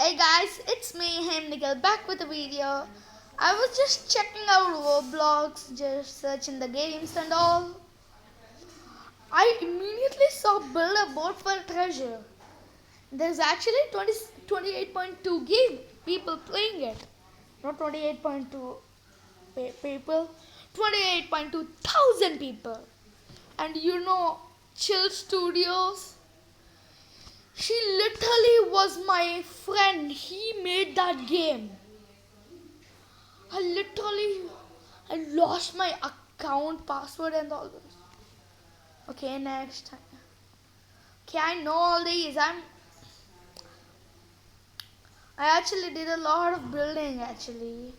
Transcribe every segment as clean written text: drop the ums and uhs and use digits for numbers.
Hey guys, it's me, Hemnigal, back with a video. I was just checking out Roblox, just searching the games and all. I immediately saw build a boat for treasure. There's actually 28.2 people playing it. Not 28.2 people, 28.2 thousand people. And Chill Studios, she literally was my friend. He made that game. I literally I lost my account password and all this. Okay, next. Okay, I know all these. I actually did a lot of building actually.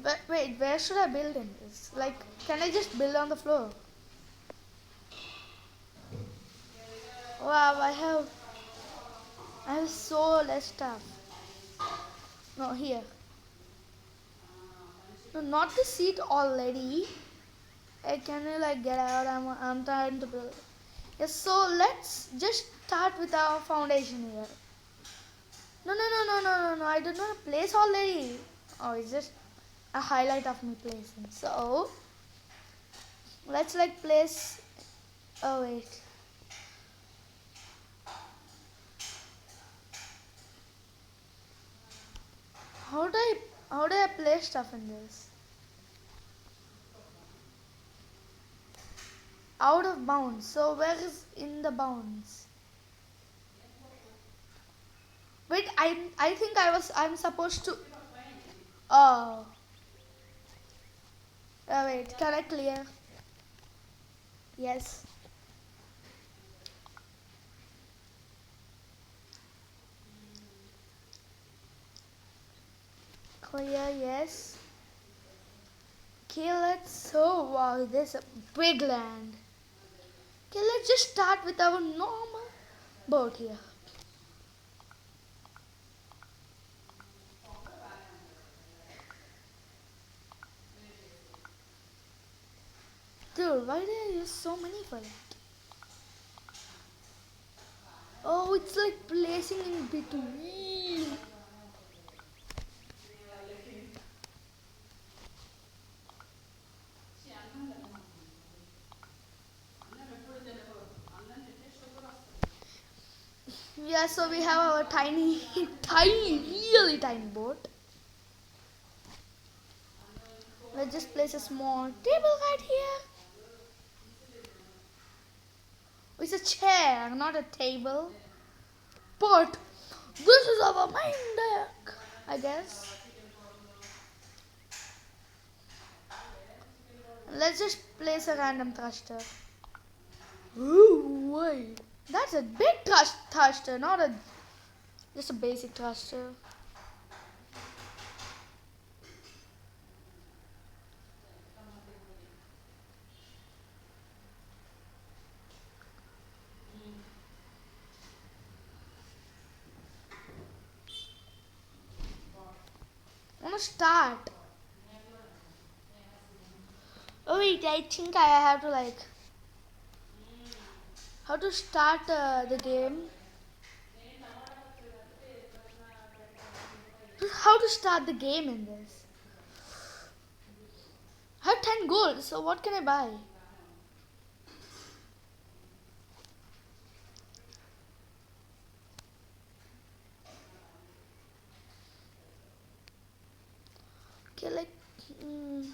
But wait, where should I build in this? Like, can I just build on the floor? Wow, I have so less stuff. No, here. No, not the seat already. Hey, can you like get out? I'm trying to build. Yes, so let's just start with our foundation here. No. I did not place already. Oh, it's just a highlight of me placing. So let's like place. Oh wait. How do I how do I place stuff in this? Out of bounds. So where is in the bounds? Wait, I think I'm supposed to. Oh. Oh wait. Can I clear? Yes. Clear. Yes. Okay, let's. Oh wow, there's a big land. Okay, let's just start with our normal boat here. Dude, why did I use so many for that? Oh, it's like placing in between. Yeah, so we have our tiny, really tiny boat. Let's just place a small table right here. It's a chair, not a table. But this is our main deck, I guess. Let's just place a random thruster. Ooh, wait. That's a big thruster, not a just a basic thruster. I wanna start. Oh wait, I think I have to like how to start the game. How to start the game in this? I have 10 gold, so what can I buy? Okay, like. Mm,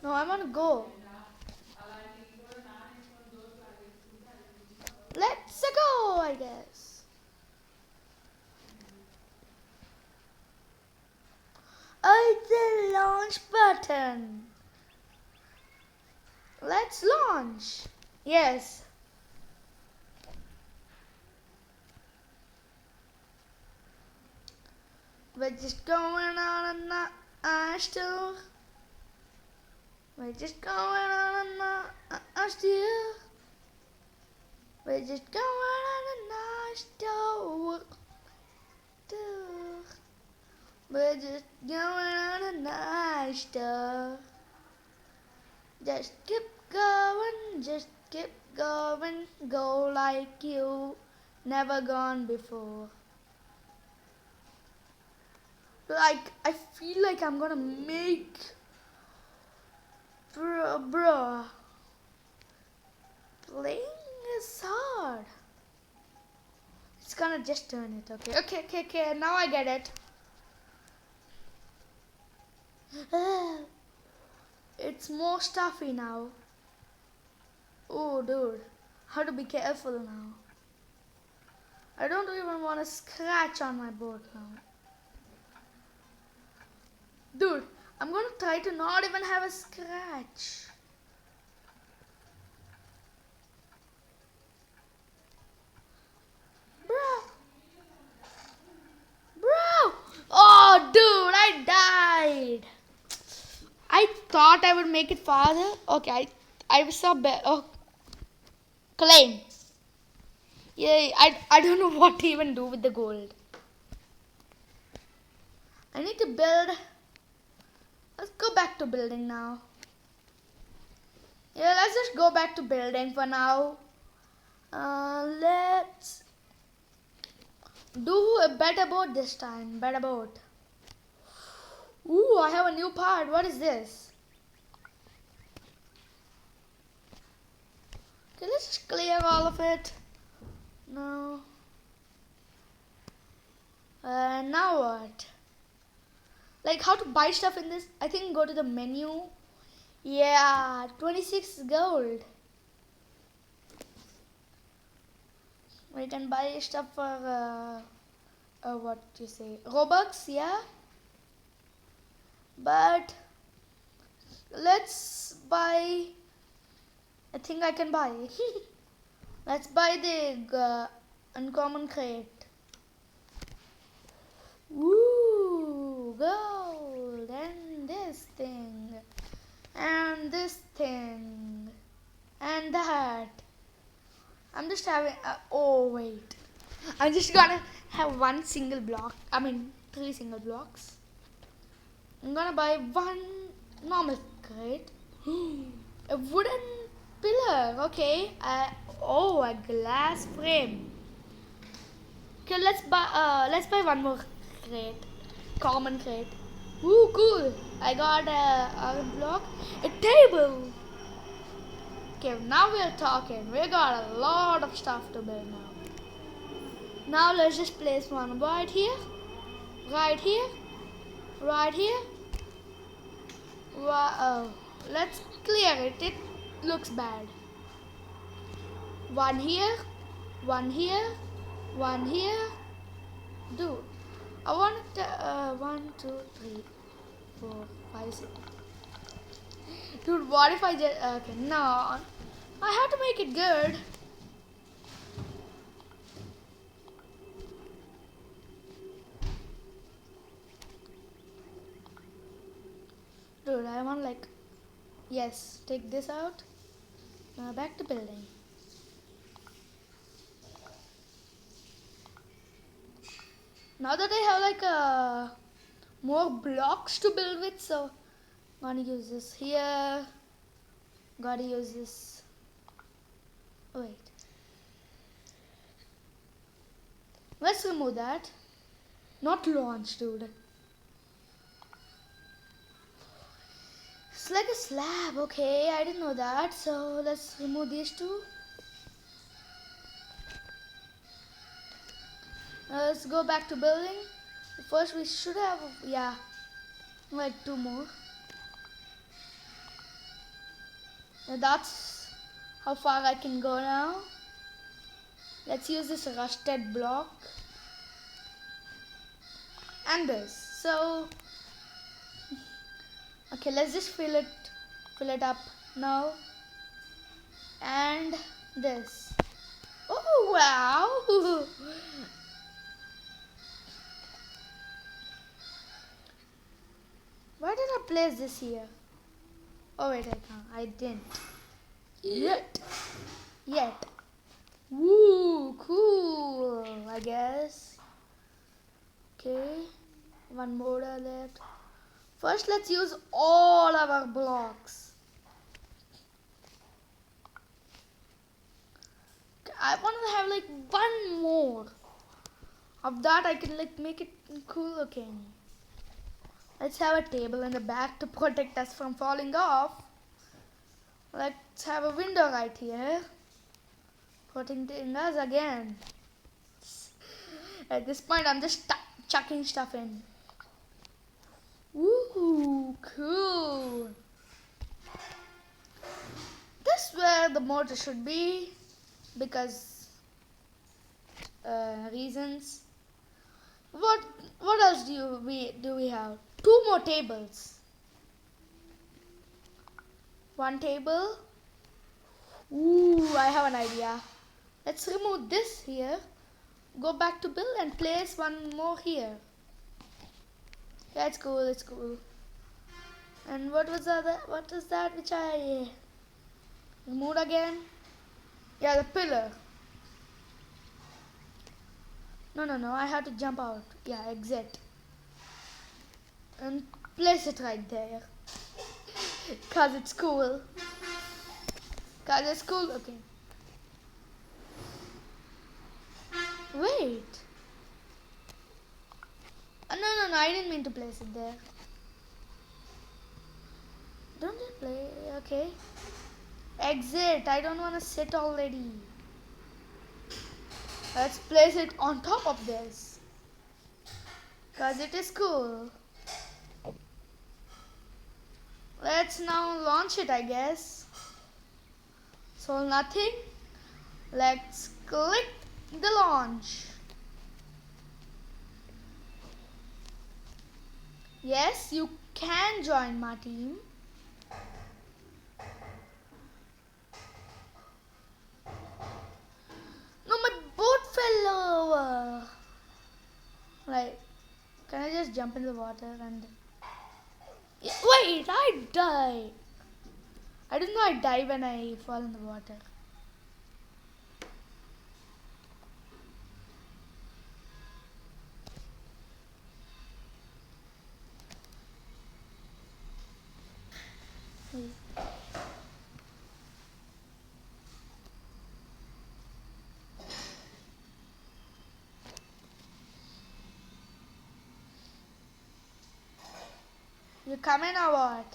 no, I wanna go. Let's go, I guess. Oh, it's the launch button. Let's launch. Yes. We're just going on a nice tour. We're just going on a nice tour. We're just going on a nice tour. We're just going on a nice tour. Just keep going, just keep going, go like you never gone before. Like, I feel like I'm gonna make. Bro. Playing is hard. It's gonna just turn it, okay? Okay, now I get it. It's more stuffy now. Oh, dude. How to be careful now. I don't even want to scratch on my board now. Dude, I'm gonna try to not even have a scratch. Bro! Oh, dude, I died. I thought I would make it farther. Okay, I saw oh, claim. Yeah, I don't know what to even do with the gold. I need to build. Let's go back to building now. Yeah, let's just go back to building for now. Let's do a better boat this time. Better boat. Ooh, I have a new part. What is this? Okay, let's just clear all of it. No. Now what? Like how to buy stuff in this? I think go to the menu. Yeah, 26 gold. We can buy stuff for what you say? Robux, yeah. But let's buy. I think I can buy. Let's buy the uncommon crate. Woo! Gold and this thing and this thing and that. I'm just having. Oh wait! I'm just gonna have one single block. I mean, 3 single blocks. I'm gonna buy one normal crate. A wooden pillar. Okay. Oh, a glass frame. Okay, let's buy one more crate. Common crate. Ooh, cool. I got a block. A table. Okay, now we're talking. We got a lot of stuff to build now. Now let's just place one right here. Right here. Right here. Let's clear it. It looks bad. One here. One here. One here. Dude. I want 1, 2, 3, 4, 5, 6. Dude, what if I just okay? No, I have to make it good. Dude, I want like yes. Take this out. Now back to building. Now that I have like more blocks to build with, so I'm gonna use this here. Gotta use this. Oh, wait. Let's remove that. Not launch, dude. It's like a slab. Okay, I didn't know that. So let's remove these two. Let's go back to building. First, we should have like 2 more. Now that's how far I can go now. Let's use this rusted block and this. So okay, let's just fill it up now. And this. Oh wow! Why did I place this here? Oh wait, I didn't. Yet. Woo, cool, I guess. Okay, one more left. First, let's use all our blocks. I want to have like one more of that. I can like make it cool looking. Let's have a table in the back to protect us from falling off. Let's have a window right here, protecting us again. At this point, I'm just chucking stuff in. Woo, cool. This is where the motor should be because reasons. What else do we have? Two more tables. One table. Ooh, I have an idea. Let's remove this here. Go back to Bill and place one more here. Yeah, it's cool. It's cool. And what was that which I removed again? Yeah, the pillar. No. I have to jump out. Yeah, exit. And place it right there. Cause it's cool. Okay. Wait. No. I didn't mean to place it there. Don't it play? Okay. Exit. I don't want to sit already. Let's place it on top of this. Cause it is cool. Let's now launch it, I guess. So nothing. Let's click the launch. Yes, you can join my team. No, my boat fell over. Right. Can I just jump in the water and... Wait, I die. I didn't know I die when I fall in the water. Wait. You coming or what?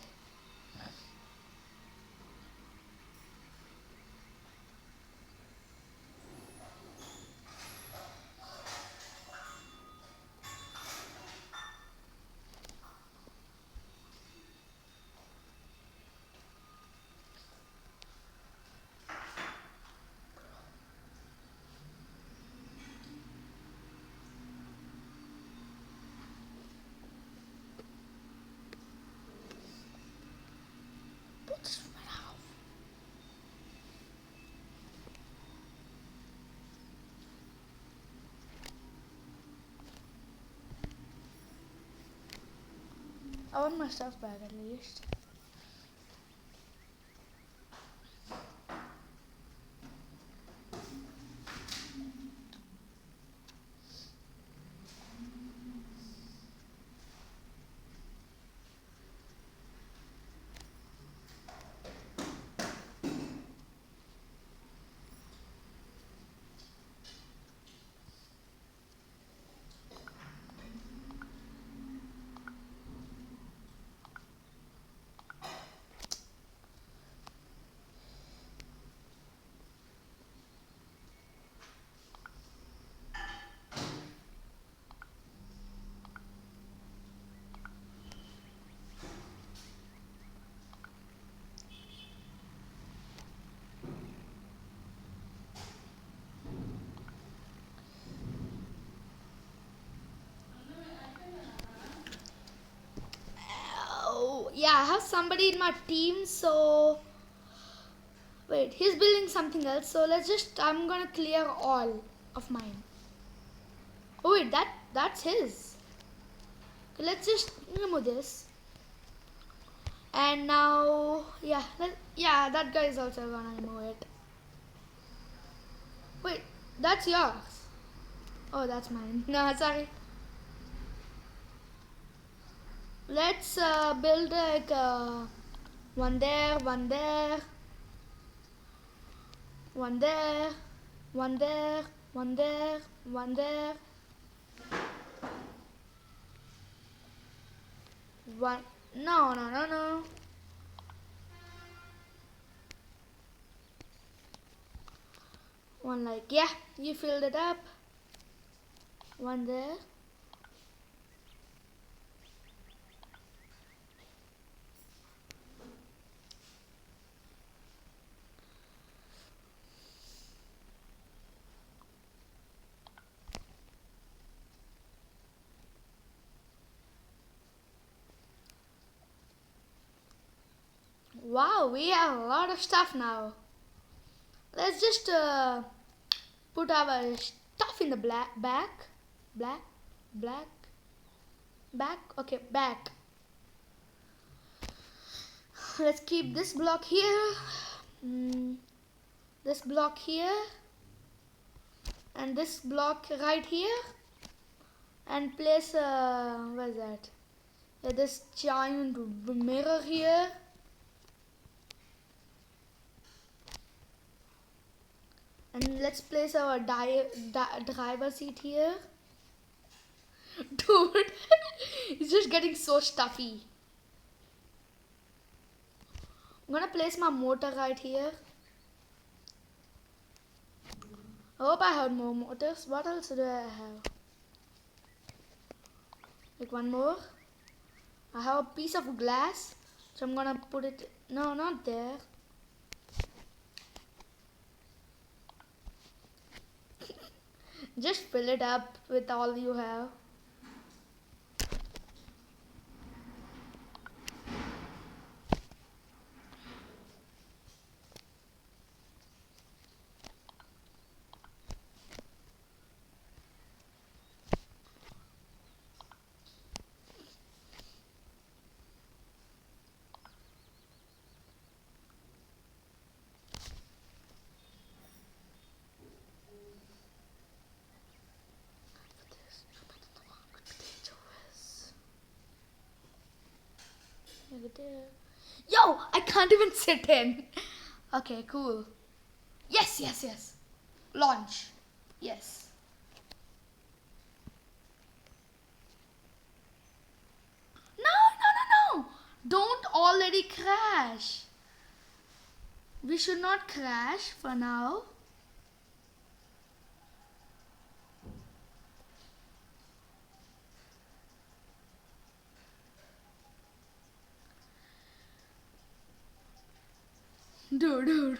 Put this in my house. I want my stuff back at least. Yeah, I have somebody in my team, so wait, he's building something else, so I'm gonna clear all of mine. Oh wait, that's his. Okay, let's just remove this. And now, yeah, that guy is also gonna remove it. Wait, that's yours. Oh, that's mine. No, sorry. Let's build like one there, one there, one there. One there, one there, one there. One. No, no, no, no. One like, yeah, you filled it up. One there. Wow, we have a lot of stuff now. Let's just put our stuff in the black, black, back. Okay, back. Let's keep this block here, this block here, and this block right here, and place where's that? This giant mirror here. And let's place our driver seat here. Dude, it's just getting so stuffy. I'm gonna place my motor right here. I hope I have more motors. What else do I have? Like one more. I have a piece of glass. So I'm gonna put it. No, not there. Just fill it up with all you have. Yo, I can't even sit in. Okay, cool. Yes, yes, yes. Launch. Yes. No, no, no, no. Don't already crash. We should not crash for now. Dude.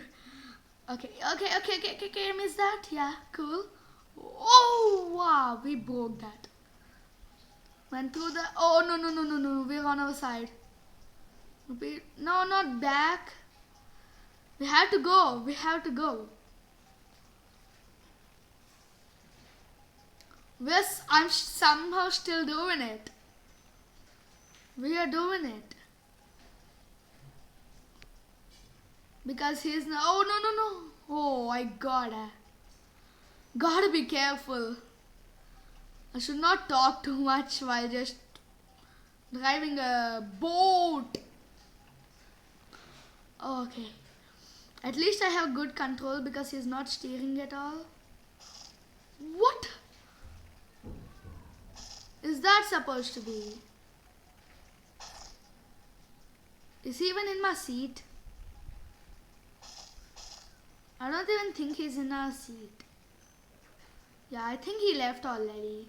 Okay, okay, miss that. Yeah, cool. Oh, wow, we broke that. Went through the. Oh, no, no, no, no, no. We're on our side. No, not back. We have to go. We have to go. Yes, I'm somehow still doing it. We are doing it. Because he's no. Oh, no, no, no. Oh, I gotta be careful. I should not talk too much while just driving a boat. Oh, okay. At least I have good control because he's not steering at all. What is that supposed to be? Is he even in my seat? I don't even think he's in our seat. Yeah, I think he left already.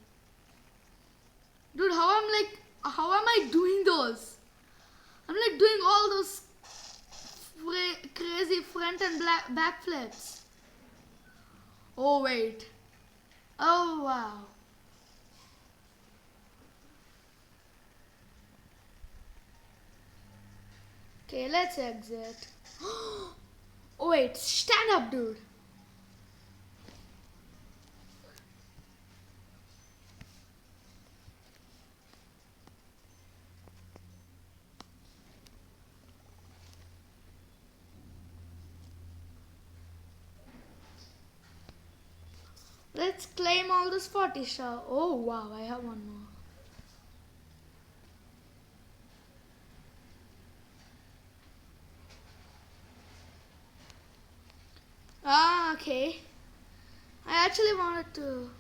Dude, how am I doing those? I'm like doing all those crazy front and back flips. Oh, wait. Oh, wow. Okay, let's exit. Oh, wait. Stand up, dude. Let's claim all this 40 star. Oh, wow. I have one more. Ah, okay. I actually wanted to.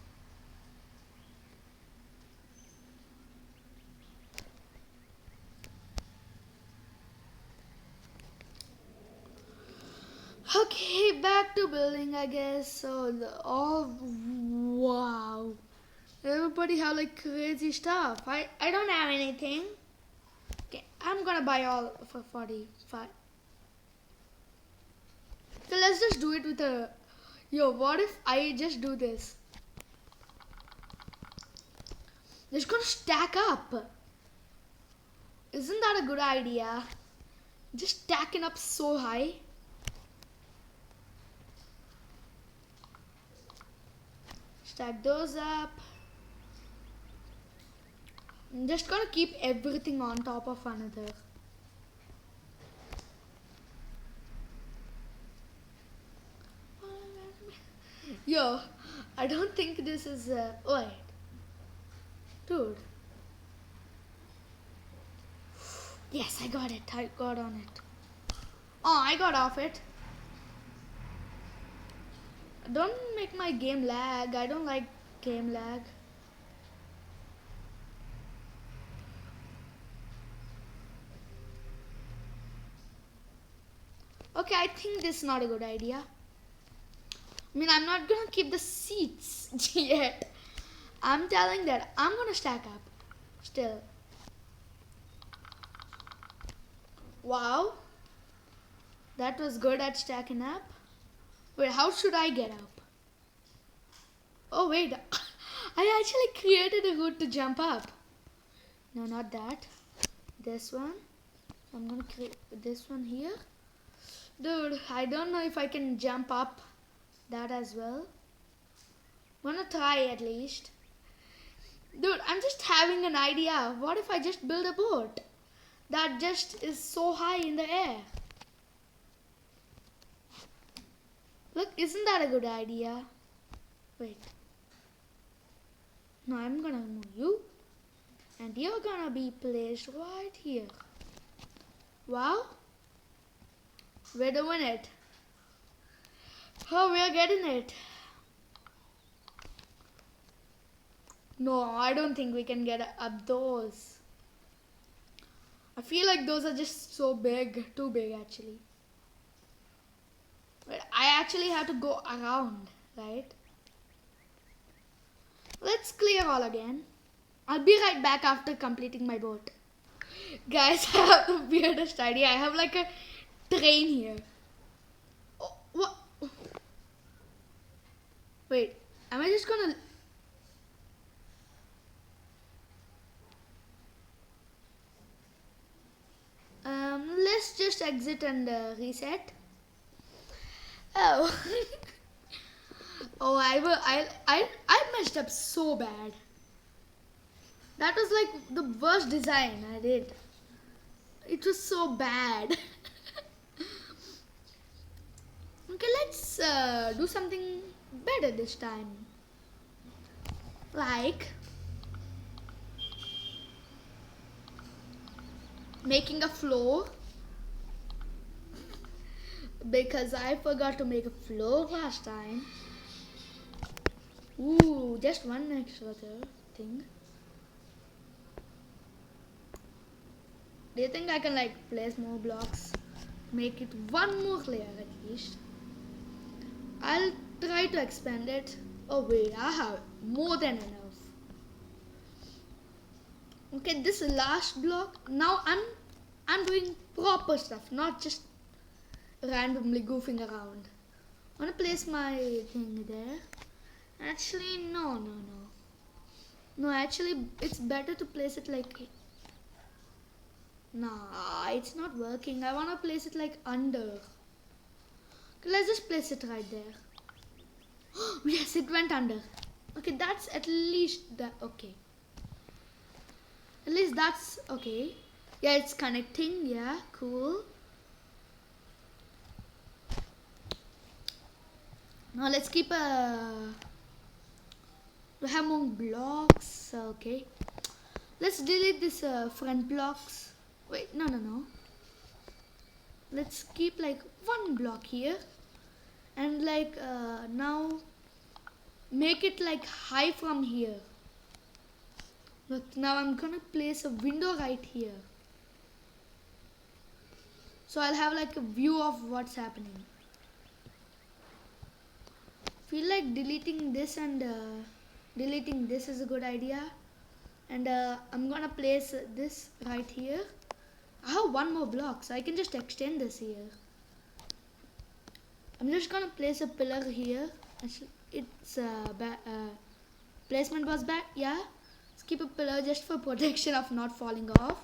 Okay, back to building, I guess. So, oh, wow. Everybody have like crazy stuff. I don't have anything. Okay, I'm gonna buy all for 45. So let's just do it with a. Yo, what if I just do this? It's gonna stack up. Isn't that a good idea? Just stacking up so high. Stack those up. I'm just gonna keep everything on top of another. Yo, I don't think this is. Wait. Dude. Yes, I got it. I got on it. Oh, I got off it. Don't make my game lag. I don't like game lag. Okay, I think this is not a good idea. I mean, I'm not gonna keep the seats yet. I'm telling that I'm gonna stack up. Still. Wow. That was good at stacking up. Wait, how should I get up? Oh, wait. I actually created a hood to jump up. No, not that. This one. I'm gonna create this one here. Dude, I don't know if I can jump up that as well. I'm gonna try at least. Dude, I'm just having an idea. What if I just build a boat that just is so high in the air? Look, isn't that a good idea? Wait. No, I'm gonna move you. And you're gonna be placed right here. Wow. We're doing it. Oh, we're getting it. No, I don't think we can get up those. I feel like those are just so big. Too big, actually. But I actually have to go around, right? Let's clear all again. I'll be right back after completing my boat. Guys, I have the weirdest idea. I have like a train here. Oh, what? Wait, am I just gonna... let's just exit and reset. Oh. Oh, I messed up so bad. That was like the worst design I did. It was so bad. Okay, let's do something better this time. Like making a floor. Because I forgot to make a floor last time. Ooh, just one extra thing. Do you think I can like place more blocks? Make it one more layer at least. I'll try to expand it. Oh wait, I have more than enough. Okay, this last block. Now I'm doing proper stuff, not just randomly goofing around. I want to place my thing there. Actually, no. No, actually, it's better to place it like... Nah, it's not working. I want to place it like under. Okay, let's just place it right there. Yes, it went under. Okay, that's at least that. Okay. At least that's okay. Yeah, it's connecting. Yeah, cool. Now let's keep we have more blocks. Okay. Let's delete this front blocks. Wait, no. Let's keep like one block here. And like now make it like high from here. Look, now I'm gonna place a window right here. So I'll have like a view of what's happening. Feel like deleting this and deleting this is a good idea. And I'm gonna place this right here. I have one more block, so I can just extend this here. I'm just gonna place a pillar here. It's placement was bad, yeah. Let's keep a pillar just for protection of not falling off.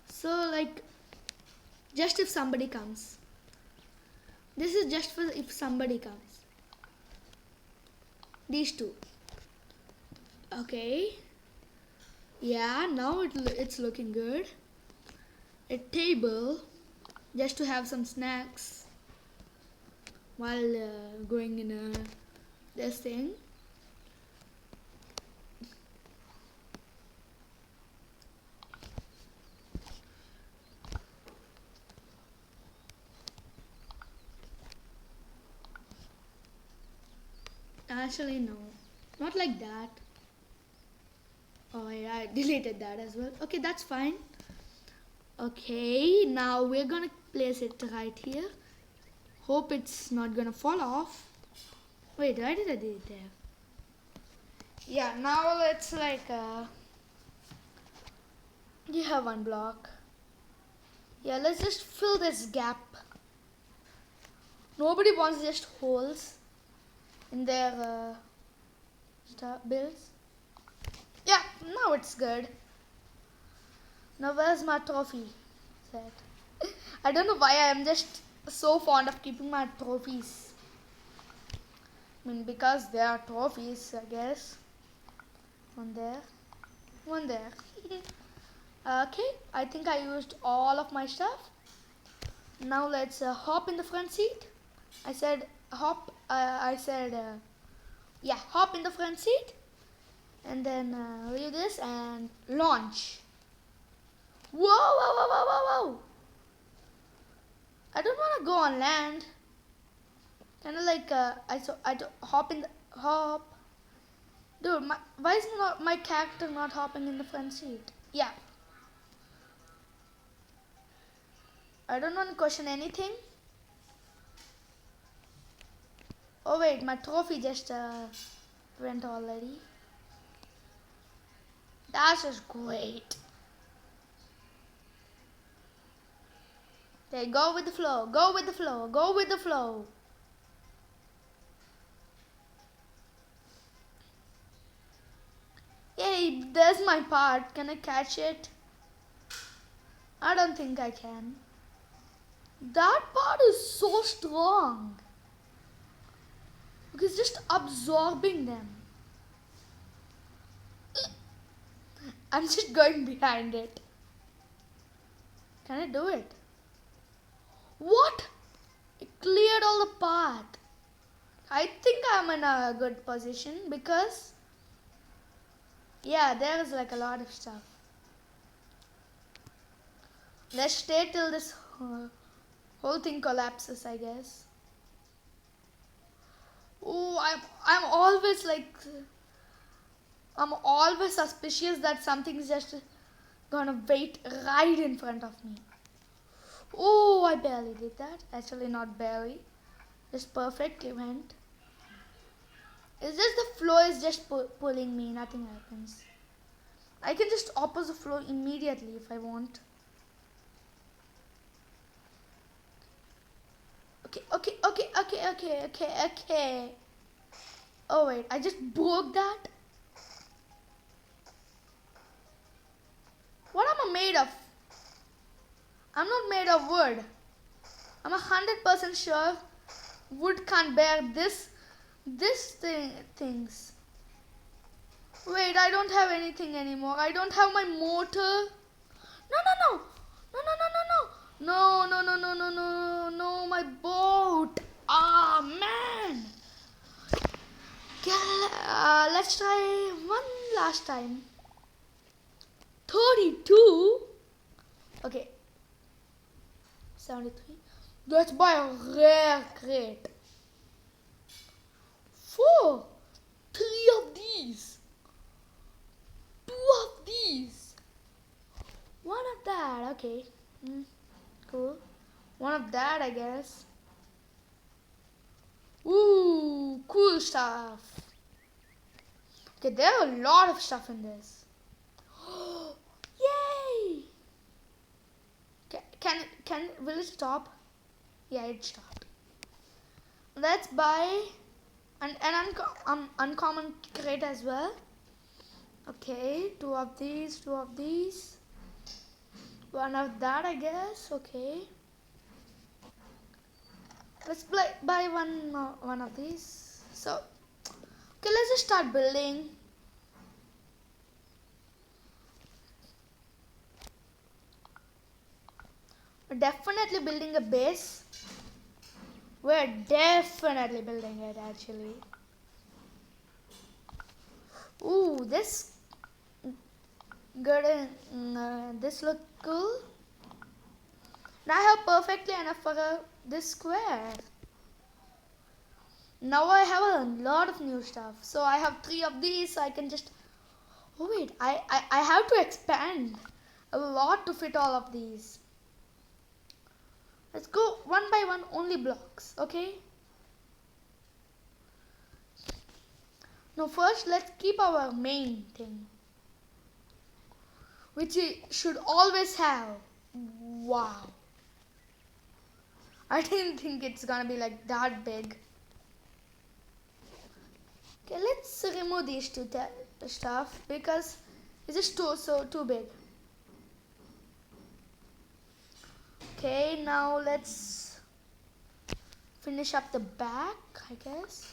So like, just if somebody comes. This is just for if somebody comes. These two. Okay. Yeah, now it's looking good. A table, just to have some snacks while going in this thing. Actually, no, not like that. Oh yeah, I deleted that as well. Okay, that's fine. Okay, now we're gonna place it right here. Hope it's not gonna fall off. Wait, why did I do it there? Yeah, now let's like you have one block. Yeah, let's just fill this gap. Nobody wants just holes in their builds. Yeah, now it's good. Now where's my trophy set? I don't know why I am just so fond of keeping my trophies. I mean, because they are trophies, I guess. One there, one there. Okay, I think I used all of my stuff. Now let's hop in the front seat. I said hop. Yeah, hop in the front seat, and then leave this and launch. Whoa, whoa, whoa, whoa, whoa, whoa! I don't want to go on land. Kind of like I hop in the hop. Dude, why is not my character not hopping in the front seat? Yeah. I don't want to question anything. Oh wait, my trophy just went already. That's just great. Okay, go with the flow, go with the flow, go with the flow. Hey, there's my part. Can I catch it? I don't think I can. That part is so strong. Because just absorbing them. I'm just going behind it. Can I do it? What? It cleared all the path. I think I'm in a good position because yeah, there is like a lot of stuff. Let's stay till this whole thing collapses, I guess. Oh, I'm always suspicious that something's just gonna wait right in front of me. Oh, I barely did that. Actually, not barely. Just perfectly went. It's just the flow is just pulling me. Nothing happens. I can just oppose the flow immediately if I want. Okay. Oh wait, I just broke that. What am I made of? I'm not made of wood. I'm 100% sure wood can't bear things. Wait, I don't have anything anymore. I don't have my motor. No. No, my boat. Ah, man. Let's try one last time. 32? Okay. 73. Let's buy a rare crate. 4. that. Okay. Mm, cool. One of that, I guess. Ooh, cool stuff. Okay, there are a lot of stuff in this. Yay! Will it stop? Yeah, it stopped. Let's buy an uncommon crate as well. Okay, two of these, one of that, I guess. Okay, let's buy one of these. So, okay, let's just start building. We're definitely building a base. We're definitely building it actually. Ooh, this look cool. Now I have perfectly enough for this square. Now I have a lot of new stuff. So I have 3 of these, so I can just... Oh wait, I have to expand a lot to fit all of these. Let's go one by one, only blocks, okay? Now first let's keep our main thing, which we should always have. Wow. I didn't think it's gonna be like that big. Okay, let's remove these two stuff because it's just too big. Okay, now let's finish up the back, I guess.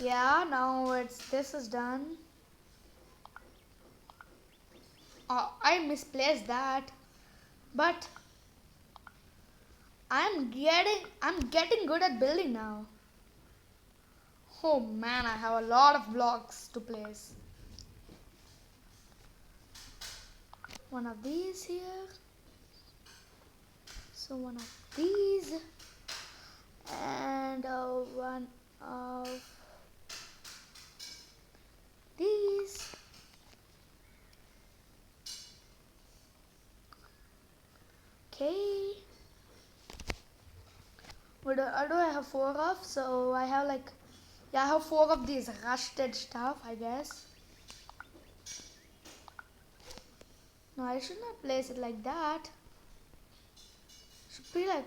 Yeah, now this is done. I misplaced that, but I'm getting good at building now. Oh man, I have a lot of blocks to place. One of these here. So one of these and one of these. Okay. What do I have 4 of? So I have like, yeah, I have 4 of these rusted stuff, I guess. No, I should not place it like that. Should be like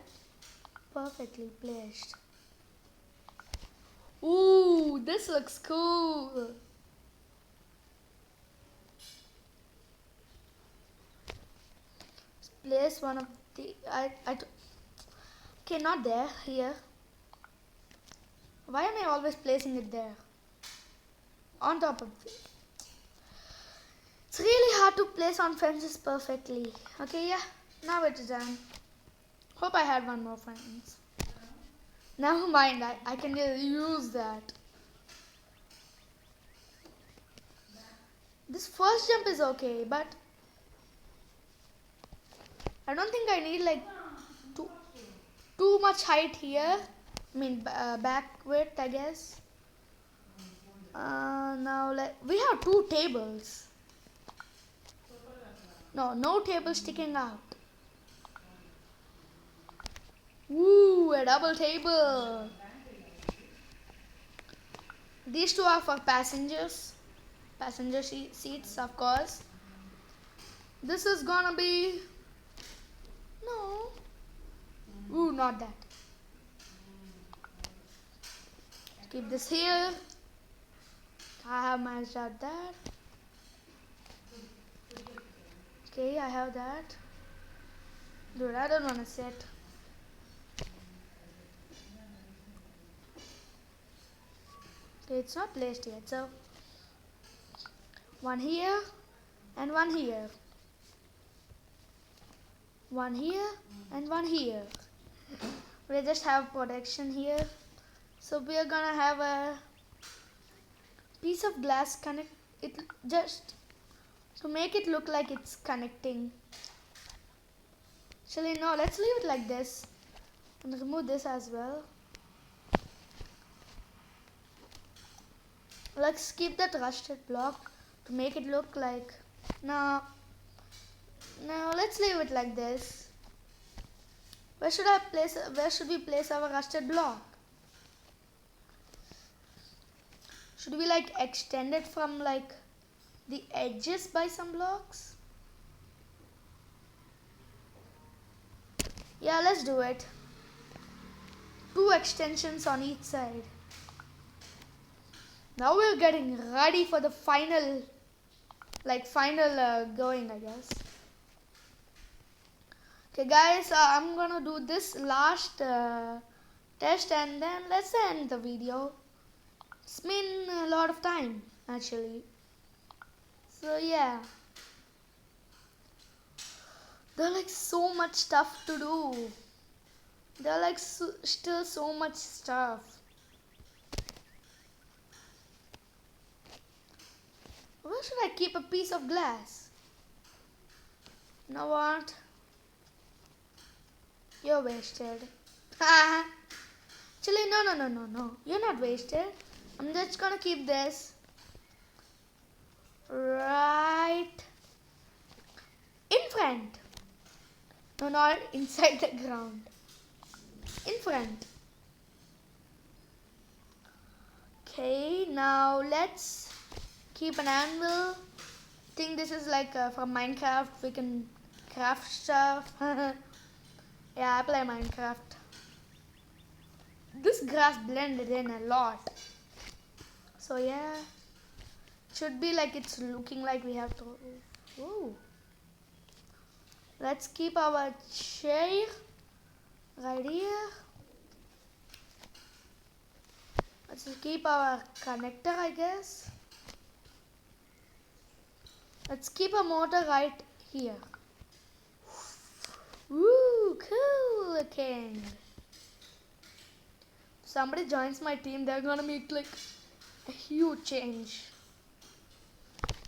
perfectly placed. Ooh, this looks cool. Let's place one of the okay, not there, here. Why am I always placing it there? On top of it. It's really hard to place on fences perfectly. Okay, yeah, now it is done. Hope I had one more fence. Never mind, I can just use that. This first jump is okay, but I don't think I need like too much height here. I mean back width, I guess. Now we have 2 tables. No table sticking out. Woo, a double table. These 2 are for passengers. Passenger seats, of course. This is gonna be... No. Ooh, not that. Keep this here. I have managed out that. Okay, I have that. Dude, I don't want to sit. Okay, it's not placed yet, so one here and one here. One here and one here. We just have protection here. So we are gonna have a piece of glass connect it just to make it look like it's connecting. Actually, no, let's leave it like this and remove this as well. Let's keep that rusted block to make it look like. No, no. Let's leave it like this. Where should I place? Where should we place our rusted block? Should we like extend it from like the edges by some blocks? Yeah, let's do it. 2 extensions on each side. Now we're getting ready for the final going, I guess. Okay guys, I'm gonna do this last test and then let's end the video. It's been a lot of time actually. So yeah. There's like so much stuff to do. There's like still so much stuff. Where should I keep a piece of glass? You know what? You're wasted. Actually, no. You're not wasted. I'm just gonna keep this right in front. No, not inside the ground. In front. Okay, now let's keep an anvil. I think this is like from Minecraft. We can craft stuff. Yeah, I play Minecraft. This grass blended in a lot. So yeah, should be like it's looking like we have to. Ooh. Let's keep our chair right here. Let's keep our connector, I guess. Let's keep a motor right here. Woo, cool looking. If somebody joins my team, they're gonna make like a huge change.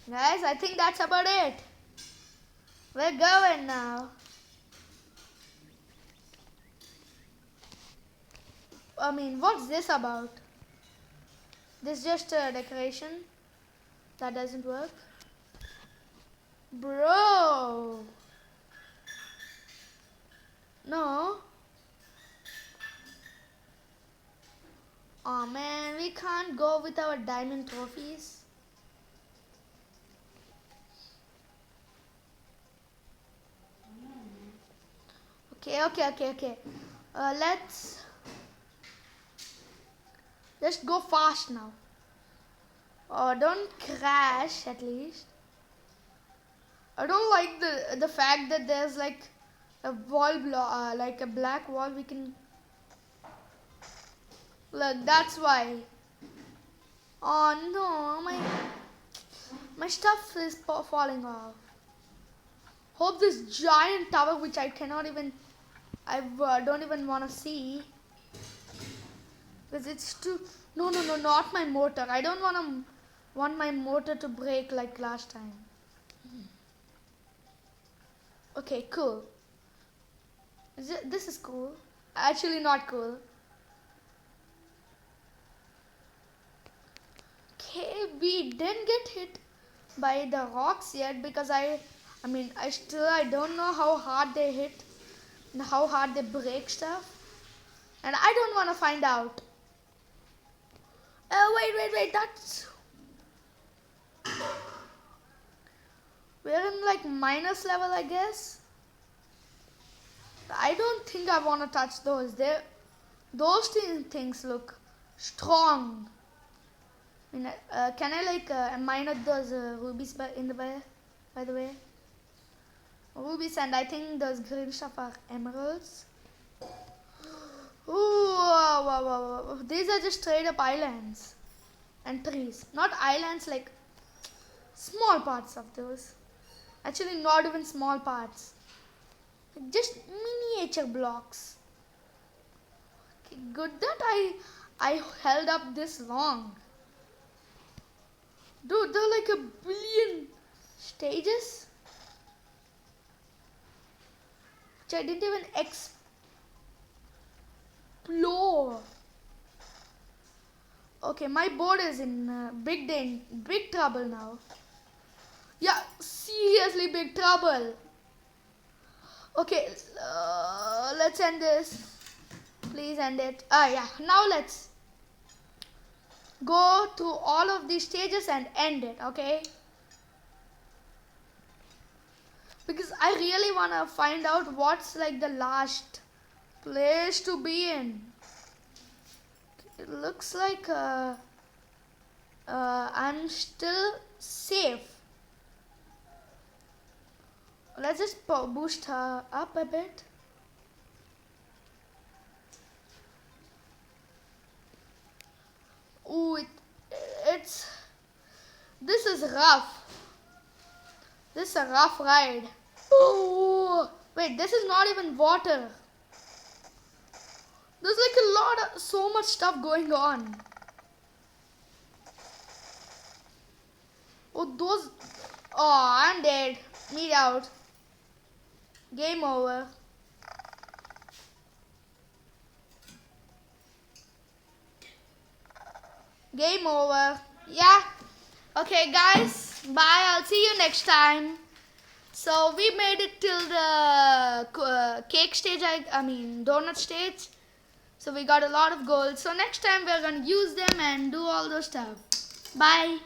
Guys, I think that's about it. We're going now. I mean, what's this about? This just a decoration? That doesn't work? Bro! No. Oh man, we can't go with our diamond trophies. Okay. Let's just go fast now. Oh, don't crash at least. I don't like the fact that there's like a wall like a black wall we can look. That's why. Oh no, my stuff is falling off. Hope this giant tower, which I cannot even, I don't even want to see, because it's too. No, not my motor. I don't want my motor to break like last time. Okay, cool. This is cool. Actually, not cool. Okay, we didn't get hit by the rocks yet because I don't know how hard they hit and how hard they break stuff, and I don't want to find out. Wait, that's. We're in like minus level, I guess. I don't think I want to touch those. Those things look strong. I mean, can I like mine out those rubies by the way? Rubies, and I think those green stuff are emeralds. Ooh, wow. These are just straight up islands and trees. Not islands, like small parts of those. Actually, not even small parts. Just miniature blocks. Okay, good that I held up this long. Dude, there are like a billion stages which I didn't even explore. Okay, my board is in big trouble now. Yeah, seriously big trouble. Okay, let's end this. Please end it. Yeah, now let's go through all of these stages and end it, okay? Because I really want to find out what's like the last place to be in. It looks like I'm still safe. Let's just boost her up a bit. Ooh, it's this is rough. This is a rough ride. Ooh, wait, this is not even water. There's like a lot of so much stuff going on. Oh, those. Oh, I'm dead. Me out. Game over. Game over. Yeah. Okay, guys. Bye. I'll see you next time. So we made it till the cake stage. I mean donut stage. So we got a lot of gold. So next time we're gonna use them and do all those stuff. Bye.